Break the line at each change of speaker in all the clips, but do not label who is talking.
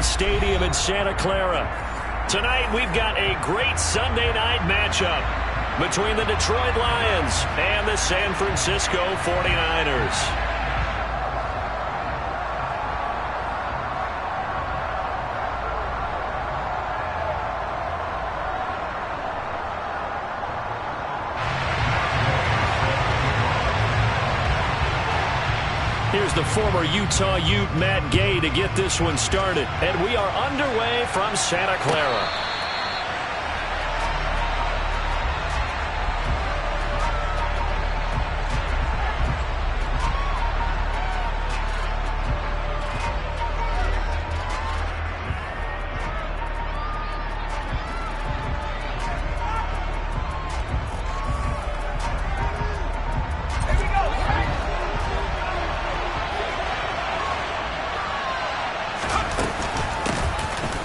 Bank Stadium in Santa Clara. Tonight we've got a great Sunday night matchup between the Detroit Lions and the San Francisco 49ers. Here's the former Utah Ute Matt Gay to get this one started. And we are underway from Santa Clara.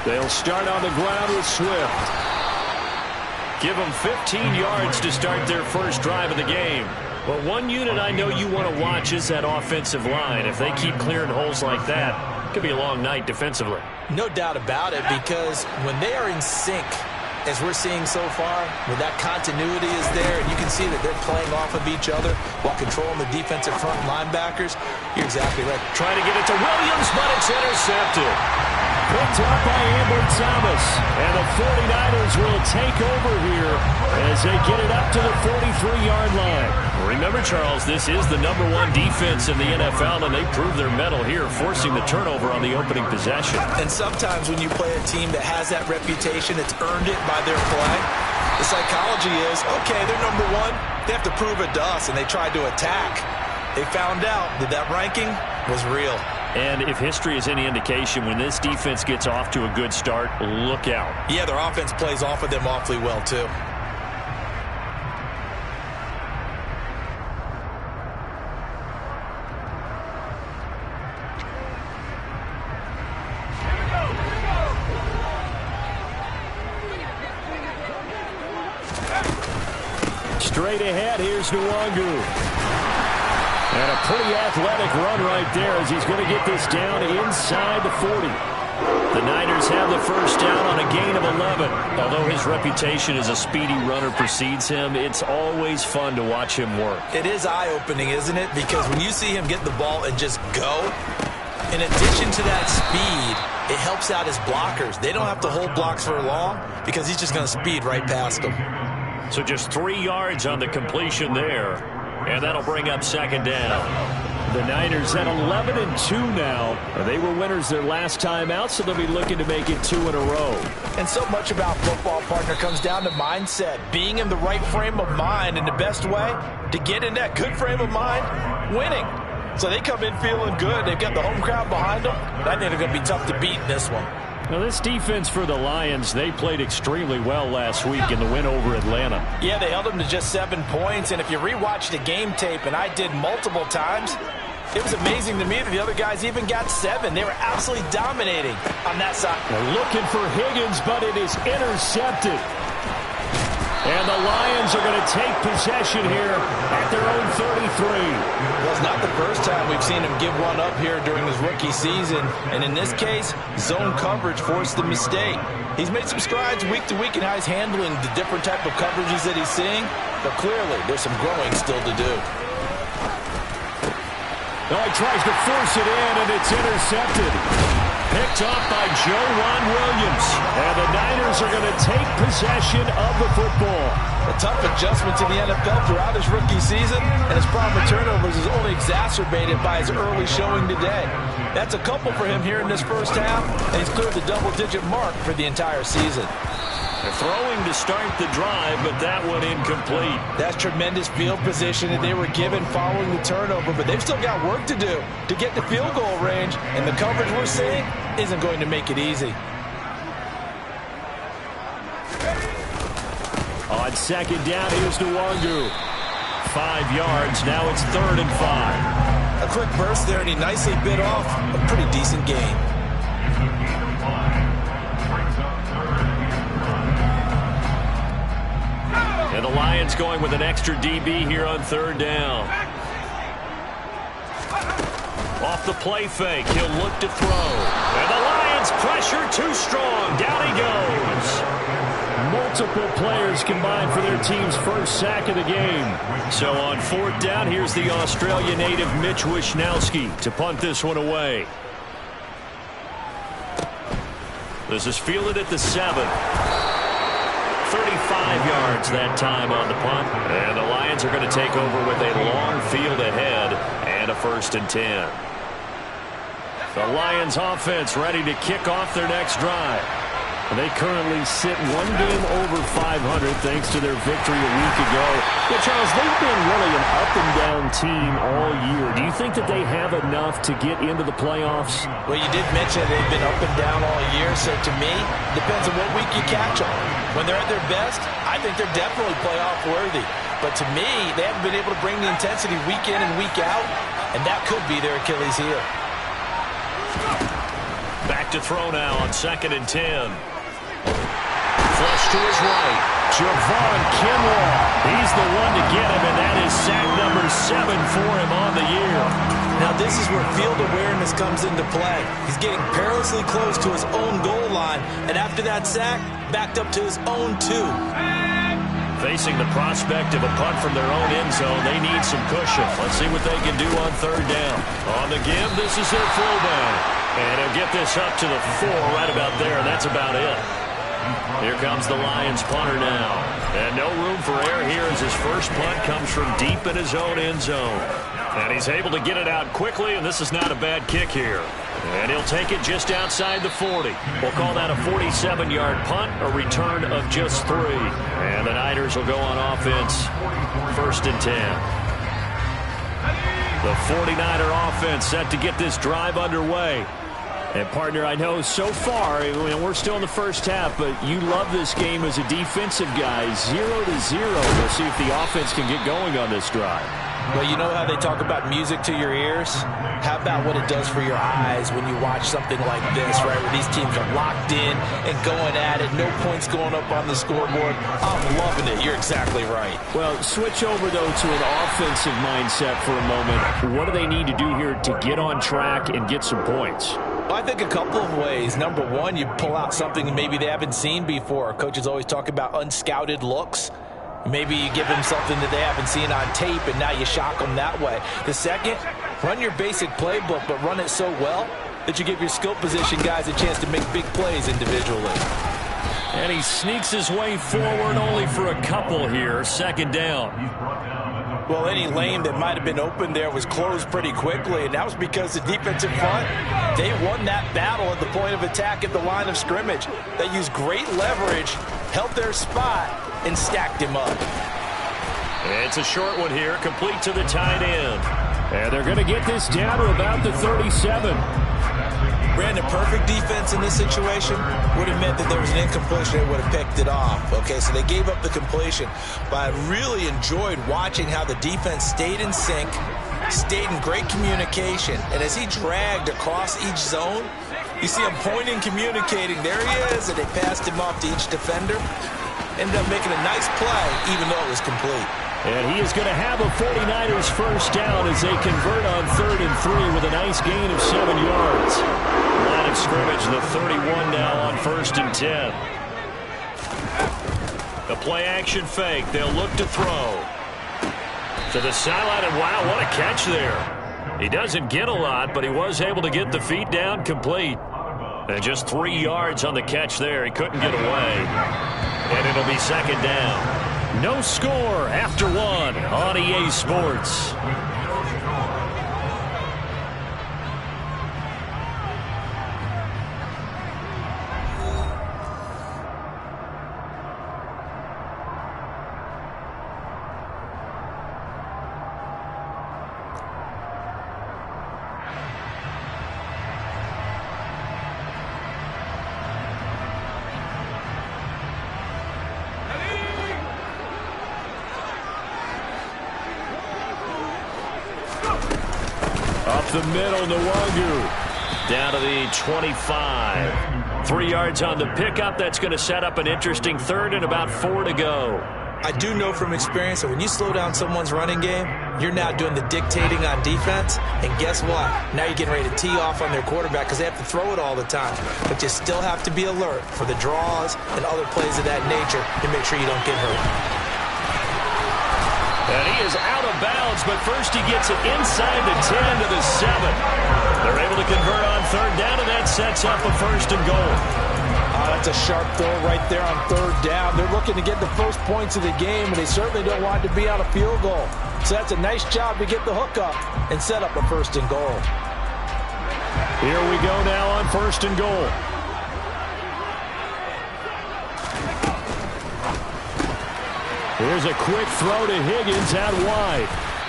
They'll start on the ground with Swift. Give them 15 yards to start their first drive of the game. But one unit I know you want to watch is that offensive line. If they keep clearing holes like that, it could be a long night defensively.
No doubt about it, because when they are in sync, as we're seeing so far, when that continuity is there, and you can see that they're playing off of each other while controlling the defensive front linebackers, you're exactly right.
Trying to get it to Williams, but it's intercepted. Picked up by Ambry Thomas. And the 49ers will take over here as they get it up to the 43-yard line. Remember, Charles, this is the #1 defense in the NFL, and they prove their mettle here, forcing the turnover on the opening possession.
And sometimes when you play a team that has that reputation, it's earned it by their play. The psychology is, okay, they're #1. They have to prove it to us, and they tried to attack. They found out that that ranking was real.
And if history is any indication, when this defense gets off to a good start, look out.
Yeah, their offense plays off of them awfully well, too.
Straight ahead, here's Nwangu. And a pretty athletic run right there as he's going to get this down inside the 40. The Niners have the first down on a gain of 11. Although his reputation as a speedy runner precedes him, it's always fun to watch him work.
It is eye-opening, isn't it? Because when you see him get the ball and just go, in addition to that speed, it helps out his blockers. They don't have to hold blocks for long because he's just going to speed right past them.
So just 3 yards on the completion there. And that'll bring up second down. The Niners at 11-2 now. They were winners their last time out, so they'll be looking to make it 2 in a row.
And so much about football, partner, comes down to mindset. Being in the right frame of mind, and the best way to get in that good frame of mind, winning. So they come in feeling good. They've got the home crowd behind them. I think they're going to be tough to beat in this one.
Now, this defense for the Lions, they played extremely well last week in the win over Atlanta.
Yeah, they held them to just 7 points. And if you rewatch the game tape, and I did multiple times, it was amazing to me that the other guys even got 7. They were absolutely dominating on that side.
They're looking for Higgins, but it is intercepted. And the Lions are going to take possession here at their own 33.
Well, it's not the first time we've seen him give one up here during his rookie season. And in this case, zone coverage forced the mistake. He's made some strides week to week in how he's handling the different type of coverages that he's seeing. But clearly, there's some growing still to do.
Now he tries to force it in, and it's intercepted. Picked off by Joejuan Williams. And the Niners are going to take possession of the football.
A tough adjustment to the NFL throughout his rookie season, and his problem with turnovers is only exacerbated by his early showing today. That's a couple for him here in this first half, and he's cleared the double-digit mark for the entire season.
They're throwing to start the drive, but that one incomplete.
That's tremendous field position that they were given following the turnover, but they've still got work to do to get the field goal range, and the coverage we're seeing isn't going to make it easy.
On second down, here's Nwangu. 5 yards, now it's 3rd and 5.
A quick burst there, and he nicely bit off a pretty decent gain.
And the Lions going with an extra DB here on 3rd down. Off the play fake, he'll look to throw. And the Lions pressure too strong. Down he goes. Multiple players combined for their team's first sack of the game. So on fourth down, here's the Australia native Mitch Wishnowsky to punt this one away. This is fielded at the 7. 35 yards that time on the punt. And the Lions are going to take over with a long field ahead and a 1st and 10. The Lions offense ready to kick off their next drive. They currently sit one game over 500 thanks to their victory a week ago. Yeah, Charles, they've been really an up-and-down team all year. Do you think that they have enough to get into the playoffs?
Well, you did mention they've been up and down all year, so to me, depends on what week you catch them. When they're at their best, I think they're definitely playoff worthy. But to me, they haven't been able to bring the intensity week in and week out, and that could be their Achilles heel.
Back to throw now on 2nd and 10. Flush to his right. Javon Kinlaw. He's the one to get him, and that is sack number 7 for him on the year.
Now this is where field awareness comes into play. He's getting perilously close to his own goal line, and after that sack, backed up to his own 2.
Facing the prospect of a punt from their own end zone, they need some cushion. Let's see what they can do on 3rd down. On the give, this is their fullback. And he'll get this up to the 4 right about there, and that's about it. Here comes the Lions punter now. And no room for error here as his first punt comes from deep in his own end zone. And he's able to get it out quickly, and this is not a bad kick here. And he'll take it just outside the 40. We'll call that a 47-yard punt, a return of just 3. And the Niners will go on offense, 1st and 10. The 49er offense set to get this drive underway. And, partner, I know so far, we're still in the first half, but you love this game as a defensive guy. 0-0. We'll see if the offense can get going on this drive.
Well, you know how they talk about music to your ears? How about what it does for your eyes when you watch something like this, right, where these teams are locked in and going at it, no points going up on the scoreboard? I'm loving it. You're exactly right.
Well, switch over, though, to an offensive mindset for a moment. What do they need to do here to get on track and get some points?
Well, I think a couple of ways. Number one, you pull out something maybe they haven't seen before. Coaches always talk about unscouted looks. Maybe you give them something that they haven't seen on tape, and now you shock them that way. The second, run your basic playbook, but run it so well that you give your skill position guys a chance to make big plays individually.
And he sneaks his way forward only for a couple here. 2nd down.
Well, any lane that might have been open there was closed pretty quickly, and that was because the defensive front, they won that battle at the point of attack at the line of scrimmage. They used great leverage, held their spot, and stacked him up.
It's a short one here, complete to the tight end. And they're going to get this down to about the 37.
Brandon, perfect defense in this situation would have meant that there was an incompletion. They would have picked it off. Okay, so they gave up the completion. But I really enjoyed watching how the defense stayed in sync, stayed in great communication. And as he dragged across each zone, you see him pointing, communicating. There he is, and they passed him off to each defender. Ended up making a nice play, even though it was complete.
And he is going to have a 49ers first down as they convert on 3rd and 3 with a nice gain of 7 yards. Line of scrimmage, the 31 now on 1st and 10. The play action fake. They'll look to throw. To the sideline, and wow, what a catch there. He doesn't get a lot, but he was able to get the feet down complete. And just 3 yards on the catch there. He couldn't get away. And it'll be 2nd down. No score after 1 on EA Sports. Up the middle, Nwangu. Down to the 25. 3 yards on the pickup. That's going to set up an interesting 3rd and about 4 to go.
I do know from experience that when you slow down someone's running game, You're now doing the dictating on defense, and guess what? Now you're getting ready to tee off on their quarterback because they have to throw it all the time. But you still have to be alert for the draws and other plays of that nature to make sure you don't get hurt.
And he is out of bounds, but first he gets it inside the 10 to the 7. They're able to convert on third down, and that sets up a 1st and goal.
That's a sharp throw right there on third down. They're looking to get the first points of the game, and they certainly don't want it to be on a field goal. So that's a nice job to get the hook up and set up a 1st and goal.
Here we go now on 1st and goal. Here's a quick throw to Higgins out wide.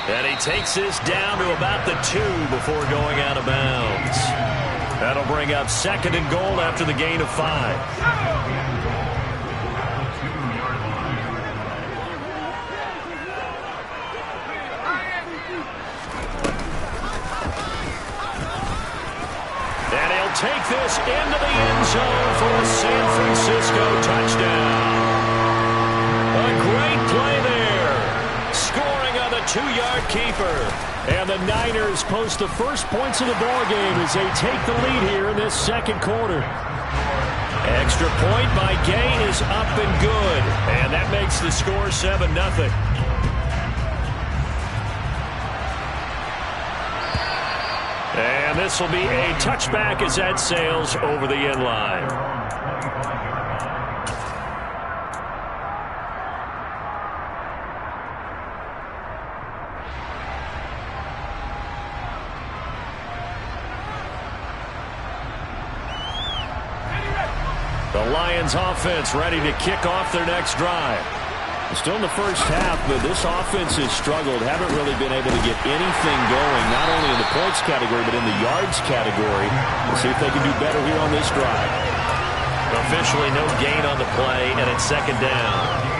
And he takes this down to about the 2 before going out of bounds. That'll bring up 2nd and goal after the gain of 5. And he'll take this into the end zone for a San Francisco touchdown. A great play there. Scoring on the 2-yard keeper. And the Niners post the first points of the ballgame as they take the lead here in this 2nd quarter. Extra point by Gay is up and good. And that makes the score 7-0. And this will be a touchback as that sails over the end line. The Lions offense ready to kick off their next drive. Still in the first half, but this offense has struggled. Haven't really been able to get anything going, not only in the points category, but in the yards category. We'll see if they can do better here on this drive. Officially no gain on the play, and it's 2nd down.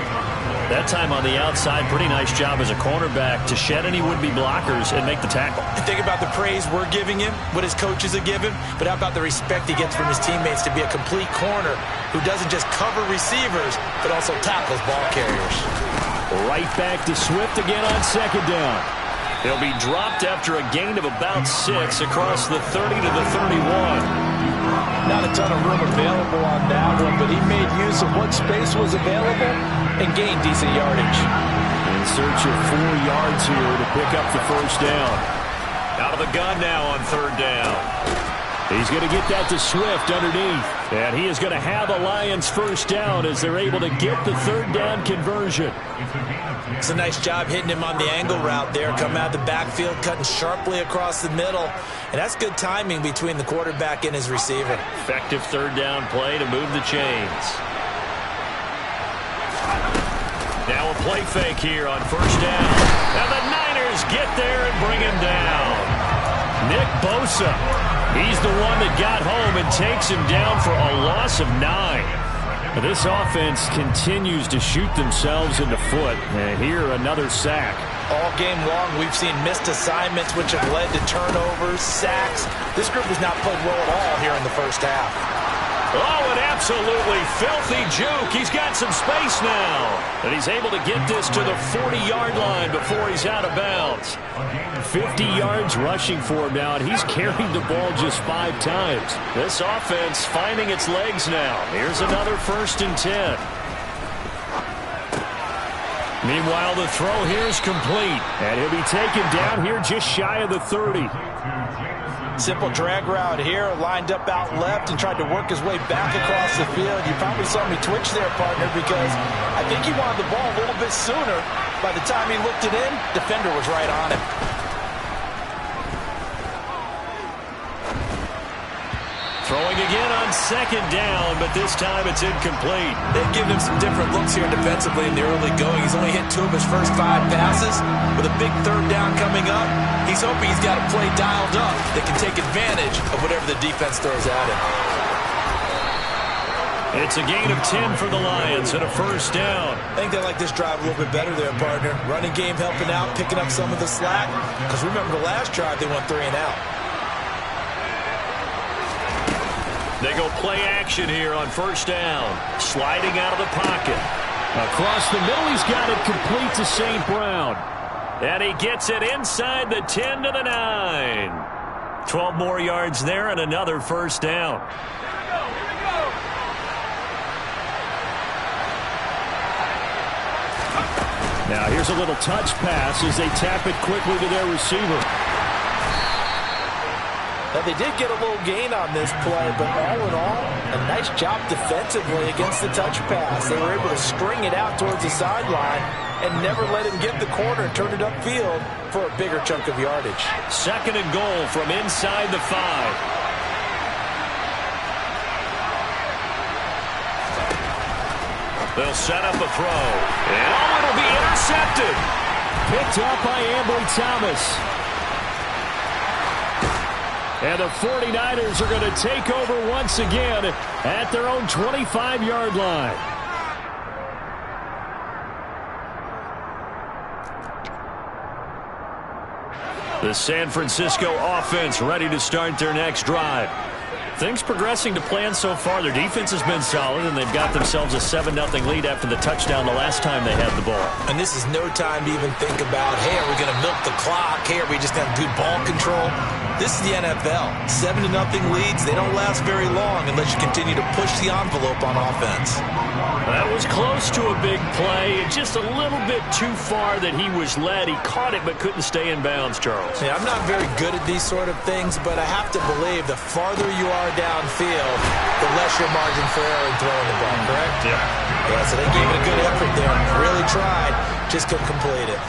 That time on the outside, pretty nice job as a cornerback to shed any would-be blockers and make the tackle.
Think about the praise we're giving him, what his coaches are giving, but how about the respect he gets from his teammates to be a complete corner who doesn't just cover receivers, but also tackles ball carriers.
Right back to Swift again on 2nd down. He'll be dropped after a gain of about 6 across the 30 to the 31.
Not a ton of room available on that one, but he made use of what space was available and gained decent yardage.
In search of 4 yards here to pick up the 1st down. Out of the gun now on 3rd down. He's going to get that to Swift underneath. And he is going to have a Lions 1st down as they're able to get the 3rd down conversion.
It's a nice job hitting him on the angle route there. Coming out of the backfield, cutting sharply across the middle. And that's good timing between the quarterback and his receiver.
Effective 3rd down play to move the chains. Now a play fake here on 1st down. And the Niners get there and bring him down. Nick Bosa. He's the one that got home and takes him down for a loss of 9. This offense continues to shoot themselves in the foot. And here, another sack.
All game long, we've seen missed assignments, which have led to turnovers, sacks. This group has not played well at all here in the first half.
Oh, an absolutely filthy juke. He's got some space now. And he's able to get this to the 40-yard line before he's out of bounds. 50 yards rushing for him now, and he's carried the ball just 5 times. This offense finding its legs now. Here's another 1st and 10. Meanwhile, the throw here is complete, and he'll be taken down here just shy of the 30.
Simple drag route here, lined up out left and tried to work his way back across the field. You probably saw me twitch there, partner, because I think he wanted the ball a little bit sooner. By the time he looked it in, defender was right on him.
Throwing again on 2nd down, but this time it's incomplete.
They've given him some different looks here defensively in the early going. He's only hit 2 of his first 5 passes. With a big 3rd down coming up, he's hoping he's got a play dialed up that can take advantage of whatever the defense throws at him.
It's a gain of 10 for the Lions and a 1st down.
I think they like this drive a little bit better there, partner. Running game helping out, picking up some of the slack. Because remember the last drive, they went 3 and out.
They go play action here on 1st down. Sliding out of the pocket. Across the middle, he's got it complete to St. Brown. And he gets it inside the 10 to the 9. 12 more yards there and another first down. Now here's a little touch pass as they tap it quickly to their receiver.
Now they did get a little gain on this play, but all in all, a nice job defensively against the touch pass. They were able to string it out towards the sideline and never let him get the corner and turn it upfield for a bigger chunk of yardage.
2nd and goal from inside the 5. They'll set up a throw. And it'll be intercepted. Picked up by Ambry Thomas. And the 49ers are going to take over once again at their own 25-yard line. The San Francisco offense ready to start their next drive. Things progressing to plan so far. Their defense has been solid, and they've got themselves a 7-0 lead after the touchdown the last time they had the ball.
And this is no time to even think about, hey, are we going to milk the clock? Hey, are we just going to do ball control? This is the NFL. 7-0 leads, they don't last very long unless you continue to push the envelope on offense.
That was close to a big play. Just a little bit too far that he was led. He caught it but couldn't stay in bounds, Charles.
Yeah, I'm not very good at these sort of things, but I have to believe the farther you are downfield, the less your margin for error in throwing the ball, correct? Yeah, so they gave it a good effort there. Really tried, just couldn't complete it.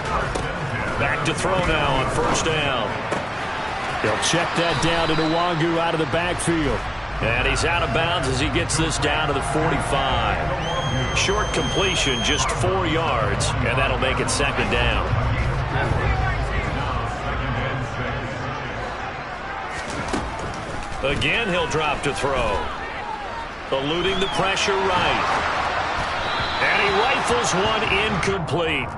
Back to throw now on 1st down. They'll check that down to Nwangu out of the backfield. And he's out of bounds as he gets this down to the 45. Short completion, just 4 yards, and that'll make it 2nd down. Again, he'll drop to throw. Eluding the pressure right. And he rifles one incomplete.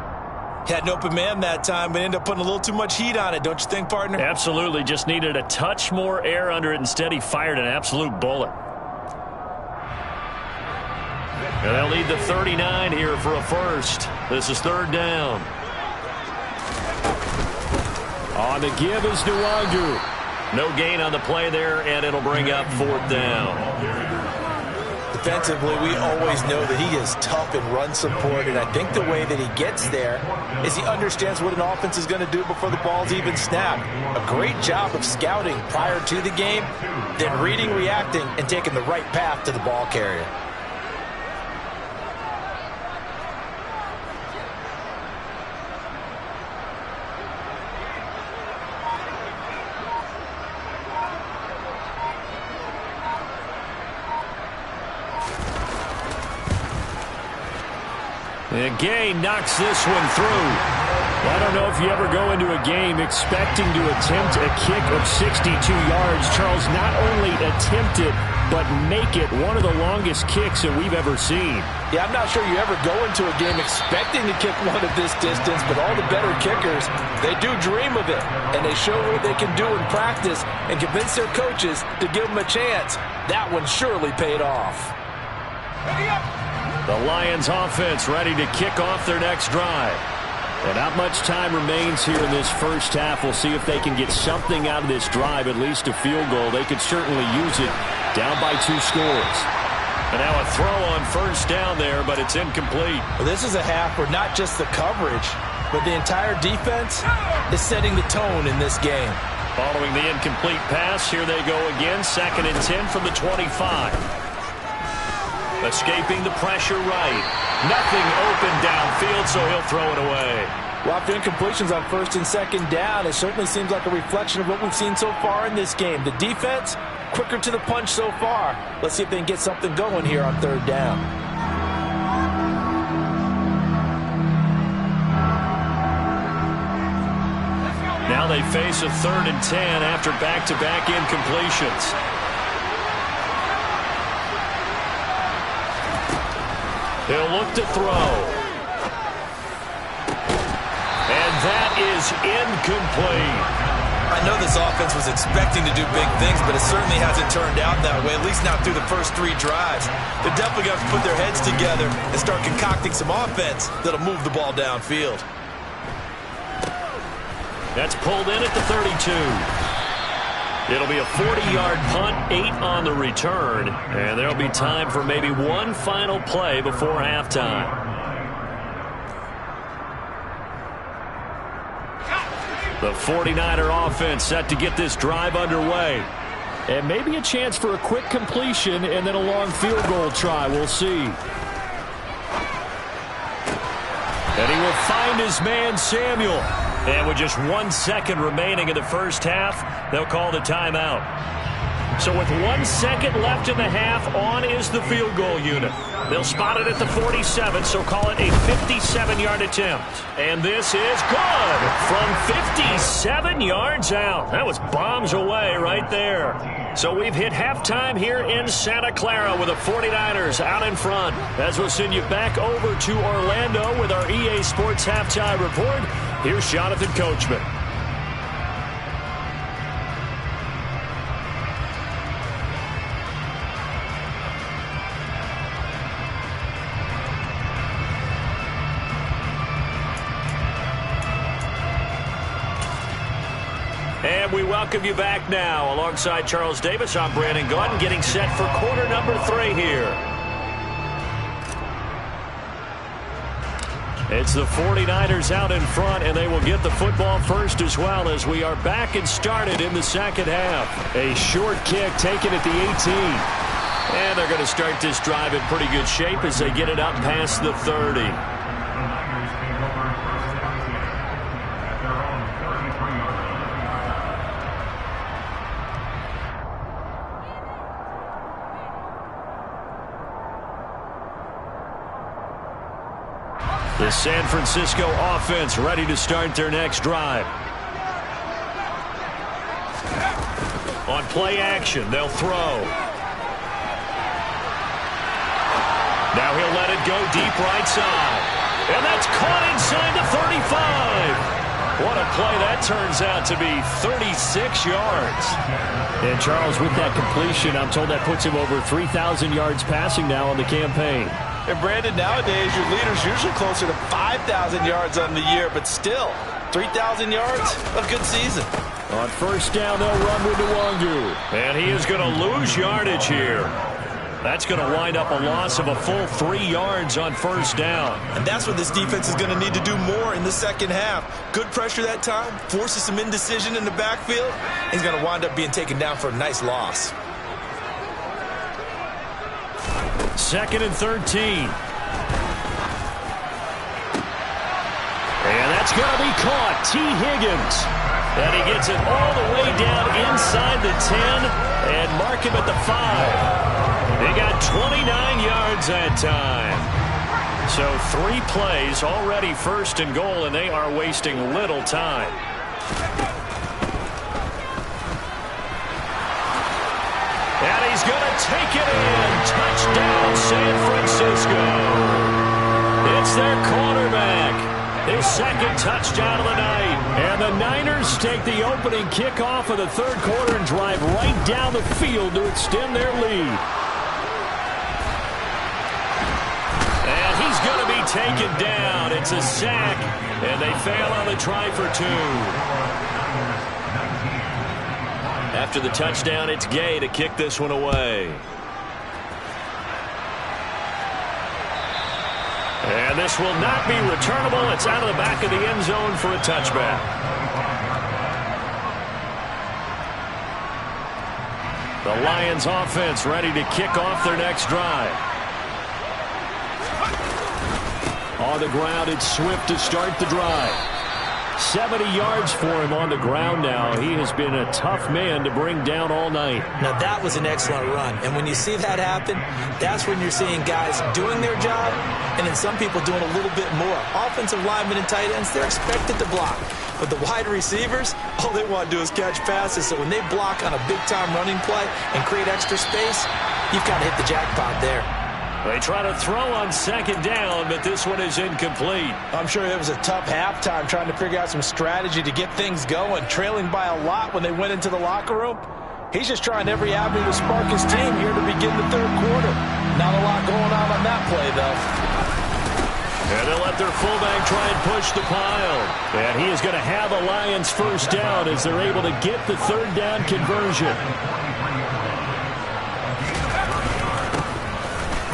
Had an open man that time, but ended up putting a little too much heat on it, don't you think, partner?
Absolutely. Just needed a touch more air under it. Instead, he fired an absolute bullet. And they'll need the 39 here for a first. This is 3rd down. On the give is Nwangu. No gain on the play there, and it'll bring up 4th down.
Defensively, we always know that he is tough in run support, and I think the way that he gets there is he understands what an offense is going to do before the ball's even snapped. A great job of scouting prior to the game, then reading, reacting, and taking the right path to the ball carrier.
And Gay knocks this one through. Well, I don't know if you ever go into a game expecting to attempt a kick of 62 yards. Charles, not only attempt it, but make it one of the longest kicks that we've ever seen.
Yeah, I'm not sure you ever go into a game expecting to kick one of this distance, but all the better kickers, they do dream of it, and they show what they can do in practice and convince their coaches to give them a chance. That one surely paid off.
The Lions offense ready to kick off their next drive. And not much time remains here in this first half. We'll see if they can get something out of this drive, at least a field goal. They could certainly use it down by 2 scores. And now a throw on 1st down there, but it's incomplete.
Well, this is a half where not just the coverage, but the entire defense is setting the tone in this game.
Following the incomplete pass, here they go again. 2nd and 10 from the 25. Escaping the pressure right. Nothing open downfield, so he'll throw it away.
Well, after incompletions on 1st and 2nd down, it certainly seems like a reflection of what we've seen so far in this game. The defense, quicker to the punch so far. Let's see if they can get something going here on 3rd down.
Now they face a 3rd and 10 after back-to-back incompletions. He'll look to throw. And that is incomplete.
I know this offense was expecting to do big things, but it certainly hasn't turned out that way, at least not through the first 3 drives. They're definitely going to put their heads together and start concocting some offense that'll move the ball downfield.
That's pulled in at the 32. It'll be a 40-yard punt, 8 on the return, and there'll be time for maybe one final play before halftime. The 49er offense set to get this drive underway. And maybe a chance for a quick completion and then a long field goal try. We'll see. And he will find his man, Samuel. And with just 1 second remaining in the first half, they'll call the timeout. So with 1 second left in the half, on is the field goal unit. They'll spot it at the 47, so call it a 57-yard attempt. And this is good from 57 yards out. That was bombs away right there. So we've hit halftime here in Santa Clara with the 49ers out in front. As we'll send you back over to Orlando with our EA Sports Halftime Report, here's Jonathan Coachman. And we welcome you back now. Alongside Charles Davis, I'm Brandon Gaudin, getting set for quarter number 3 here. It's the 49ers out in front, and they will get the football first as well as we are back and started in the second half. A short kick taken at the 18. And they're going to start this drive in pretty good shape as they get it up past the 30. The San Francisco offense ready to start their next drive. On play action, they'll throw. Now he'll let it go deep right side. And that's caught inside the 35. What a play that turns out to be, 36 yards. And Charles, with that completion, I'm told that puts him over 3,000 yards passing now on the campaign.
And Brandon, nowadays your leader's usually closer to 5,000 yards on the year, but still, 3,000 yards, a good season.
On first down, they'll run with Nwangu. And he is going to lose yardage here. That's going to wind up a loss of a full 3 yards on first down.
And that's what this defense is going to need to do more in the second half. Good pressure that time, forces some indecision in the backfield. He's going to wind up being taken down for a nice loss.
2nd and 13. And that's going to be caught. T. Higgins. And he gets it all the way down inside the 10 and mark him at the 5. They got 29 yards that time. So 3 plays already first and goal, and they are wasting little time. And he's going to take it in. Touchdown, San Francisco. It's their quarterback. His 2nd touchdown of the night. And the Niners take the opening kickoff of the 3rd quarter and drive right down the field to extend their lead. And he's going to be taken down. It's a sack, and they fail on the try for 2. After the touchdown, it's Gay to kick this one away. And this will not be returnable. It's out of the back of the end zone for a touchback. The Lions offense ready to kick off their next drive. On the ground, it's Swift to start the drive. 70 yards for him on the ground now. He has been a tough man to bring down all night.
Now, that was an excellent run. And when you see that happen, that's when you're seeing guys doing their job and then some people doing a little bit more. Offensive linemen and tight ends, they're expected to block. But the wide receivers, all they want to do is catch passes. So when they block on a big-time running play and create extra space, you've got to hit the jackpot there.
They try to throw on 2nd down, but this one is incomplete.
I'm sure it was a tough halftime trying to figure out some strategy to get things going, trailing by a lot when they went into the locker room. He's just trying every avenue to spark his team here to begin the 3rd quarter. Not a lot going on that play, though.
And they'll let their fullback try and push the pile. And he is going to have a Lions first down as they're able to get the third down conversion.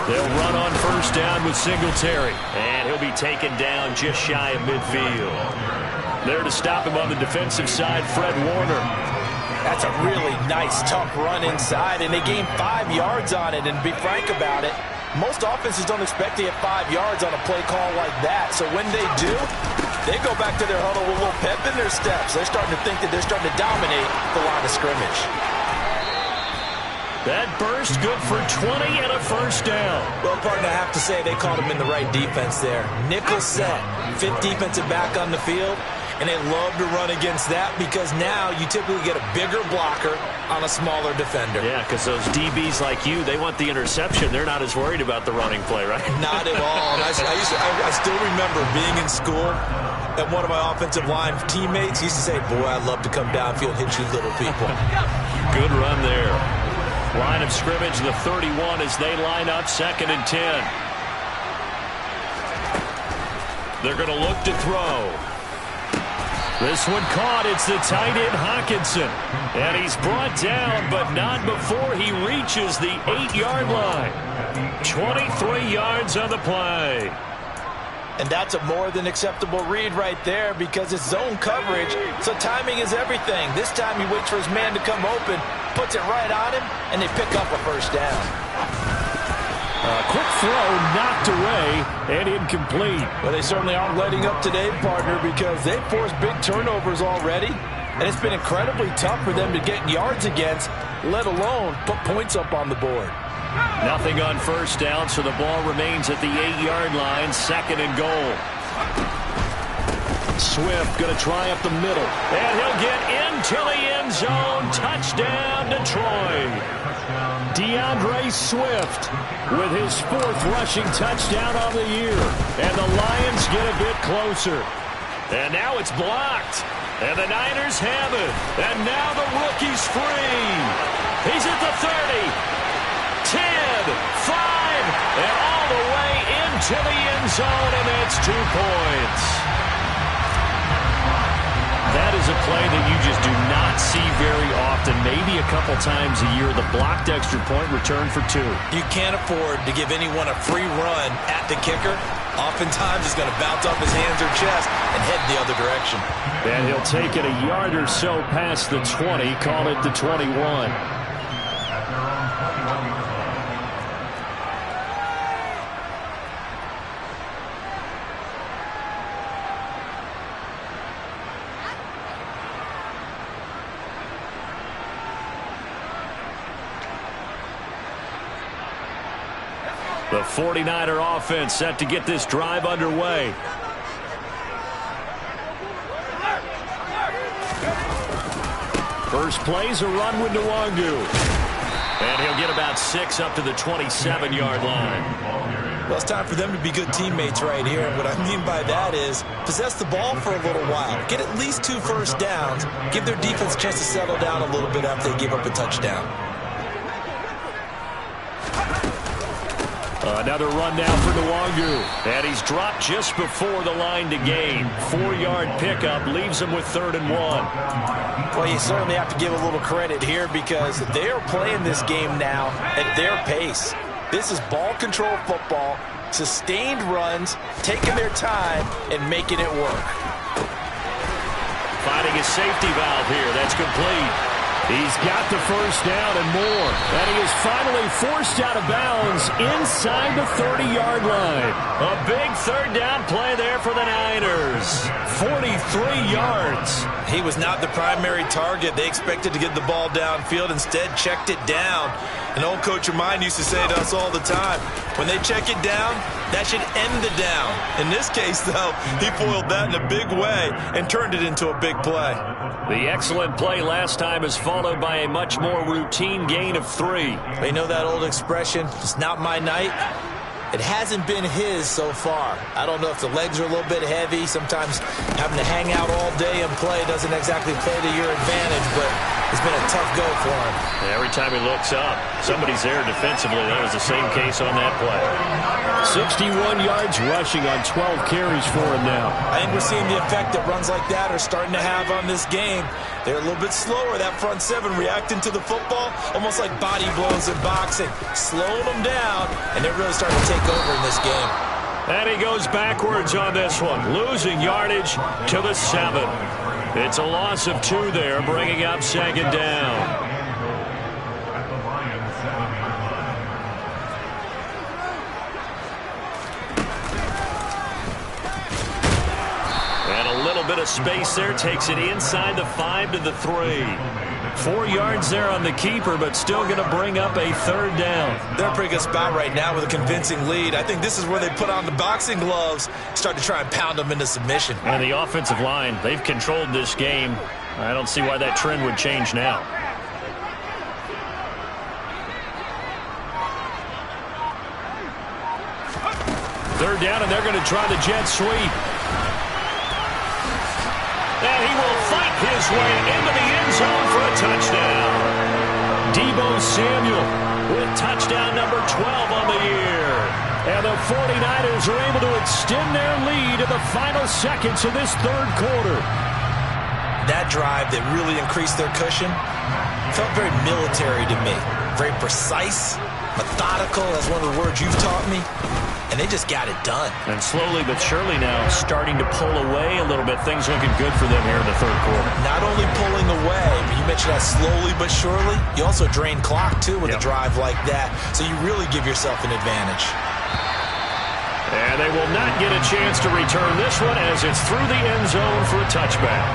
They'll run on first down with Singletary. And he'll be taken down just shy of midfield. There to stop him on the defensive side, Fred Warner.
That's a really nice, tough run inside, and they gained 5 yards on it. And to be frank about it, most offenses don't expect to get 5 yards on a play call like that. So when they do, they go back to their huddle with a little pep in their steps. They're starting to think that they're starting to dominate the line of scrimmage.
That burst good for 20 and a first down.
Well, partner, I have to say they called him in the right defense there. Nickel set, 5th defensive back on the field, and they love to run against that because now you typically get a bigger blocker on a smaller defender.
Yeah, because those DBs like you, they want the interception. They're not as worried about the running play, right?
Not at all. And I still remember being in school, and one of my offensive line teammates used to say, boy, I'd love to come downfield and hit you little people.
Good run there. Line of scrimmage, the 31 as they line up 2nd and 10. They're going to look to throw. This one caught. It's the tight end Hockenson. And he's brought down, but not before he reaches the 8-yard line. 23 yards on the play.
And that's a more than acceptable read right there because it's zone coverage, so timing is everything. This time he waits for his man to come open, puts it right on him, and they pick up a first down.
Quick throw knocked away and incomplete.
Well, they certainly aren't letting up today, partner, because they've forced big turnovers already, and it's been incredibly tough for them to get yards against, let alone put points up on the board.
Nothing on first down, so the ball remains at the 8-yard line, 2nd and goal. Swift going to try up the middle, and he'll get into the end zone. Touchdown, Detroit. DeAndre Swift with his 4th rushing touchdown of the year. And the Lions get a bit closer. And now it's blocked. And the Niners have it. And now the rookie's free. He's at the 30. 10, 5, and all the way into the end zone, and it's 2 points. That is a play that you just do not see very often, maybe a couple times a year. The blocked extra point return for 2.
You can't afford to give anyone a free run at the kicker. Oftentimes he's going to bounce off his hands or chest and head the other direction.
And he'll take it a yard or so past the 20, call it the 21. The 49er offense set to get this drive underway. First play's a run with Nwangu. And he'll get about 6 up to the 27-yard line.
Well, it's time for them to be good teammates right here. And what I mean by that is possess the ball for a little while. Get at least 2 first downs. Give their defense a chance to settle down a little bit after they give up a touchdown.
Another run now for Nwangu. And he's dropped just before the line to gain. 4-yard pickup leaves him with 3rd and 1.
Well, you certainly have to give a little credit here because they are playing this game now at their pace. This is ball control football, sustained runs, taking their time, and making it work.
Finding a safety valve here. That's complete. He's got the first down and more. And he is finally forced out of bounds inside the 30-yard line. A big 3rd down play there for the Niners. 43 yards.
He was not the primary target. They expected to get the ball downfield. Instead, checked it down. An old coach of mine used to say to us all the time, when they check it down, that should end the down. In this case, though, he foiled that in a big way and turned it into a big play.
The excellent play last time is followed by a much more routine gain of 3.
You know that old expression, it's not my night? It hasn't been his so far. I don't know if the legs are a little bit heavy. Sometimes having to hang out all day and play doesn't exactly play to your advantage, but It's been a tough go for him.
Every time he looks up, somebody's there defensively. That was the same case on that play. 61 yards rushing on 12 carries for him now.
I think we're seeing the effect that runs like that are starting to have on this game. They're a little bit slower, that front seven, reacting to the football, almost like body blows in boxing, slowing them down, and they're really starting to take over in this game.
And he goes backwards on this one, losing yardage to the 7. It's a loss of 2 there, bringing up second down. And a little bit of space there, takes it inside the 5 to the 3. 4 yards there on the keeper, but still going to bring up a third down.
They're in a pretty good spot right now with a convincing lead. I think this is where they put on the boxing gloves, start to try and pound them into submission.
And the offensive line, they've controlled this game. I don't see why that trend would change now. Third down, and they're going to try the jet sweep. And he will fight his way into the end zone for a touchdown. Deebo Samuel with touchdown number 12 on the year. And the 49ers are able to extend their lead in the final seconds of this third quarter.
That drive that really increased their cushion felt very military to me. Very precise, methodical, that's one of the words you've taught me. And they just got it done.
And slowly but surely now starting to pull away a little bit. Things looking good for them here in the third quarter.
Not only pulling away, but you mentioned that slowly but surely. You also drain clock, too, with a drive like that. So you really give yourself an advantage.
And they will not get a chance to return this one as it's through the end zone for a touchback.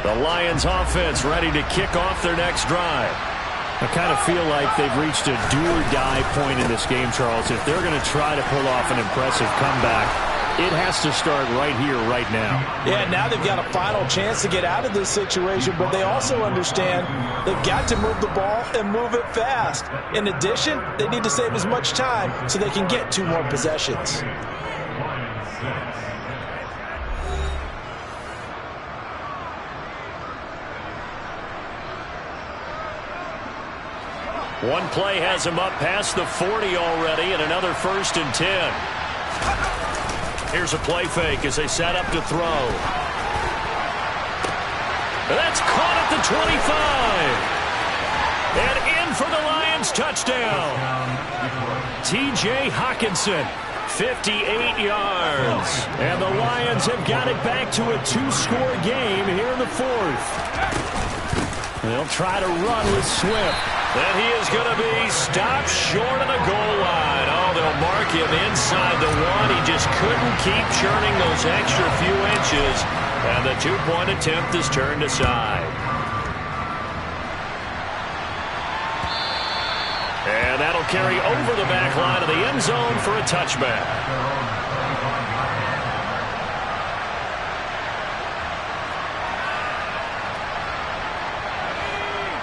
The Lions offense ready to kick off their next drive. I kind of feel like they've reached a do-or-die point in this game, Charles. If they're going to try to pull off an impressive comeback, it has to start right here, right now.
Yeah, now they've got a final chance to get out of this situation, but they also understand they've got to move the ball and move it fast. In addition, they need to save as much time so they can get 2 more possessions.
One play has him up past the 40 already, and another 1st and 10. Here's a play fake as they set up to throw. That's caught at the 25. And in for the Lions touchdown. T.J. Hockenson, 58 yards. And the Lions have got it back to a 2-score game here in the 4th. They'll try to run with Swift. And he is going to be stopped short of the goal line. Oh, they'll mark him inside the 1. He just couldn't keep churning those extra few inches. And the 2-point attempt is turned aside. And that'll carry over the back line of the end zone for a touchback.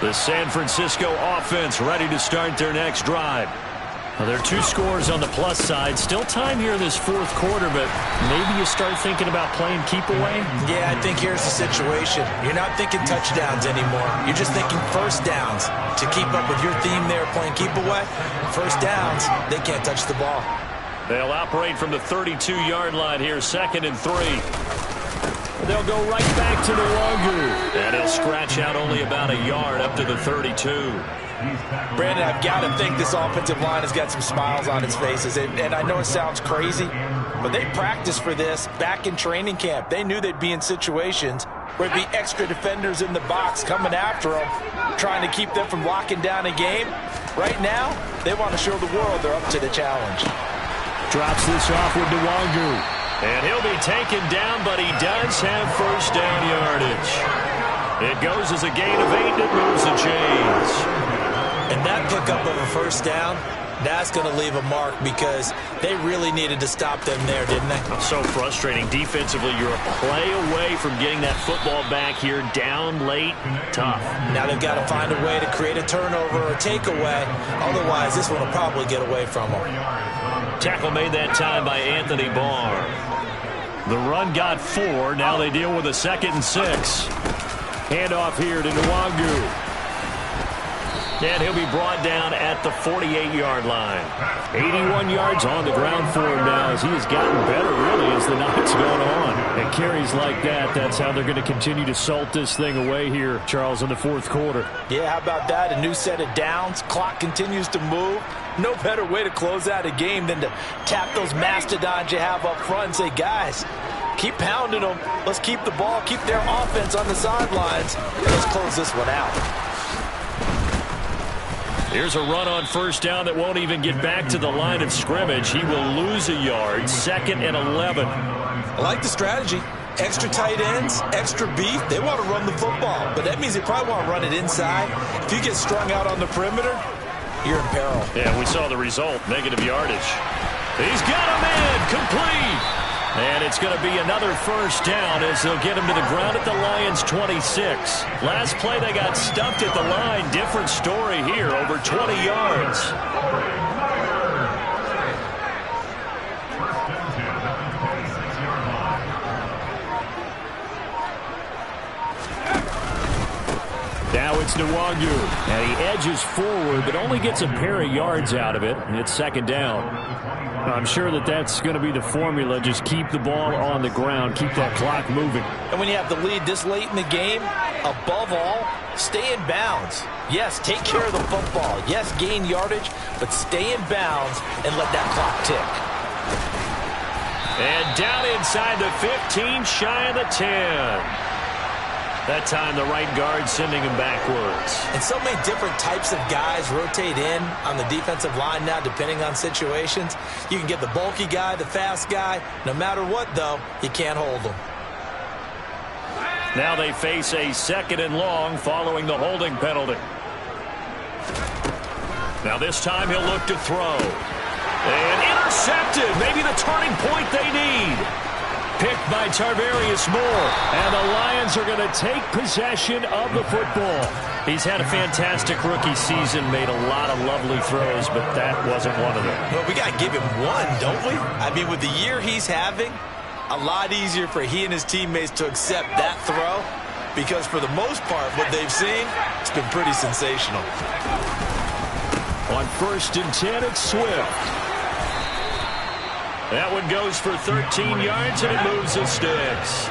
The San Francisco offense ready to start their next drive. Well, there are 2 scores on the plus side. Still time here in this 4th quarter, but maybe you start thinking about playing keep away?
Yeah, I think here's the situation. You're not thinking touchdowns anymore. You're just thinking first downs. To keep up with your theme there, playing keep away, first downs, they can't touch the ball.
They'll operate from the 32-yard line here, 2nd and 3. They'll go right back to Nwangu. And he'll scratch out only about a yard up to the 32.
Brandon, I've got to think this offensive line has got some smiles on its faces. And I know it sounds crazy, but they practiced for this back in training camp. They knew they'd be in situations where there'd be extra defenders in the box coming after them, trying to keep them from locking down a game. Right now, they want to show the world they're up to the challenge.
Drops this off with Nwangu. And he'll be taken down, but he does have first down yardage. It goes as a gain of 8 that moves the chains.
And that pickup of a first down That's going to leave a mark because they really needed to stop them there, didn't they?
So frustrating. Defensively, you're a play away from getting that football back here, down late, tough.
Now they've got to find a way to create a turnover or a takeaway. Otherwise, this one will probably get away from them.
Tackle made that time by Anthony Barr. The run got 4. Now they deal with a 2nd and 6. Handoff here to Nwangu. And he'll be brought down at the 48-yard line. 81 yards on the ground for him now as he has gotten better, really, as the night's gone on. And carries like that, that's how they're going to continue to salt this thing away here, Charles, in the 4th quarter.
Yeah, how about that? A new set of downs. Clock continues to move. No better way to close out a game than to tap those mastodons you have up front and say, guys, keep pounding them. Let's keep the ball, keep their offense on the sidelines, and let's close this one out.
Here's a run on 1st down that won't even get back to the line of scrimmage. He will lose a yard. 2nd and 11.
I like the strategy. Extra tight ends, extra beef. They want to run the football, but that means they probably want to run it inside. If you get strung out on the perimeter, you're in peril.
Yeah, we saw the result. Negative yardage. He's got him in. Complete. And it's going to be another 1st down as they'll get him to the ground at the Lions' 26. Last play they got stumped at the line. Different story here, over 20 yards. Now it's Nwangu, and he edges forward but only gets a pair of yards out of it, and it's 2nd down. I'm sure that's going to be the formula. Just keep the ball on the ground. Keep that clock moving.
And when you have the lead this late in the game, above all, stay in bounds. Yes, take care of the football. Yes, gain yardage, but stay in bounds and let that clock tick.
And down inside the 15, shy of the 10. That time the right guard sending him backwards.
And so many different types of guys rotate in on the defensive line now depending on situations. You can get the bulky guy, the fast guy. No matter what, though, you can't hold them.
Now they face a 2nd and long following the holding penalty. Now this time he'll look to throw. And intercepted. Maybe the turning point they need. Picked by Tarvarius Moore, and the Lions are going to take possession of the football. He's had a fantastic rookie season, made a lot of lovely throws, but that wasn't one of them.
Well, we got to give him one, don't we? I mean, with the year he's having, a lot easier for he and his teammates to accept that throw, because for the most part, what they've seen, it's been pretty sensational.
On 1st and 10, it's Swift. That one goes for 13 yards, and it moves the sticks.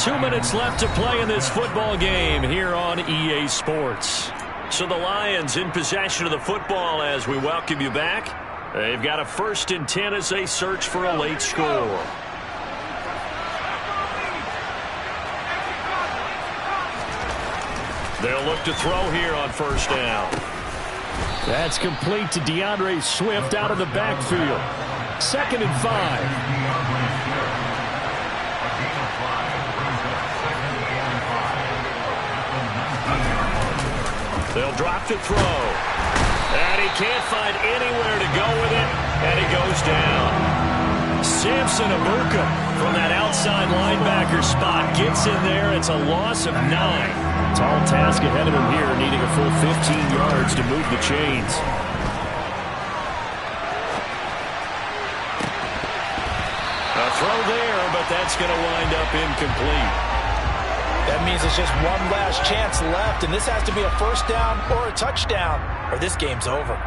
2 minutes left to play in this football game here on EA Sports. So the Lions in possession of the football as we welcome you back. They've got a 1st and 10 as they search for a late score. They'll look to throw here on 1st down. That's complete to DeAndre Swift out of the backfield. 2nd and 5. They'll drop to throw. And he can't find anywhere to go with it, and it goes down. Samson Abuka from that outside linebacker spot gets in there. It's a loss of 9. Tall task ahead of him here, needing a full 15 yards to move the chains. A throw there, but that's going to wind up incomplete.
That means it's just one last chance left, and this has to be a 1st down or a touchdown, or this game's over.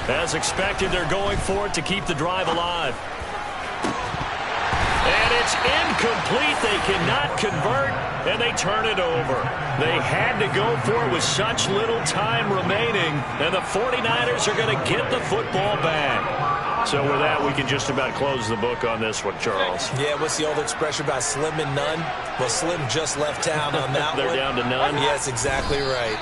As expected, they're going for it to keep the drive alive. And it's incomplete. They cannot convert, and they turn it over. They had to go for it with such little time remaining, and the 49ers are going to get the football back. So with that, we can just about close the book on this one, Charles.
Yeah, what's the old expression about slim and none? Well, Slim just left town on that
They're
one.
down to none?
Yes, exactly right.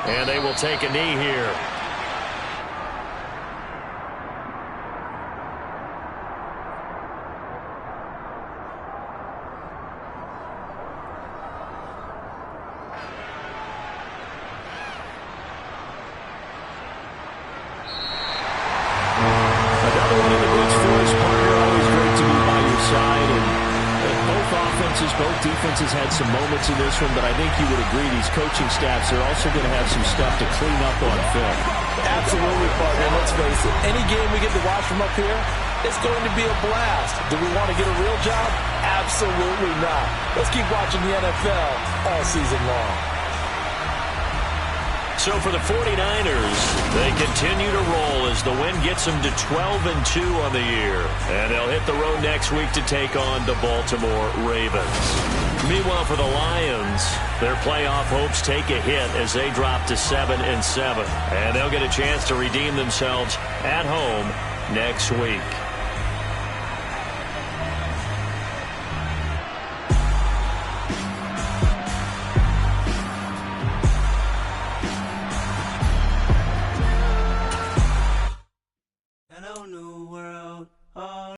And they will take a knee here. Another one in the boots for his partner. Always great to be by your side. And both offenses, both defenses had some moments in this one, but I think you would agree these coaching staffs are also going to have some stuff to clean up on film.
Absolutely, partner. Let's face it, any game we get to watch from up here, it's going to be a blast. Do we want to get a real job? Absolutely not. Let's keep watching the NFL all season long.
So for the 49ers, they continue to roll as the win gets them to 12-2 on the year. And they'll hit the road next week to take on the Baltimore Ravens. Meanwhile, for the Lions, their playoff hopes take a hit as they drop to 7-7. And they'll get a chance to redeem themselves at home next week.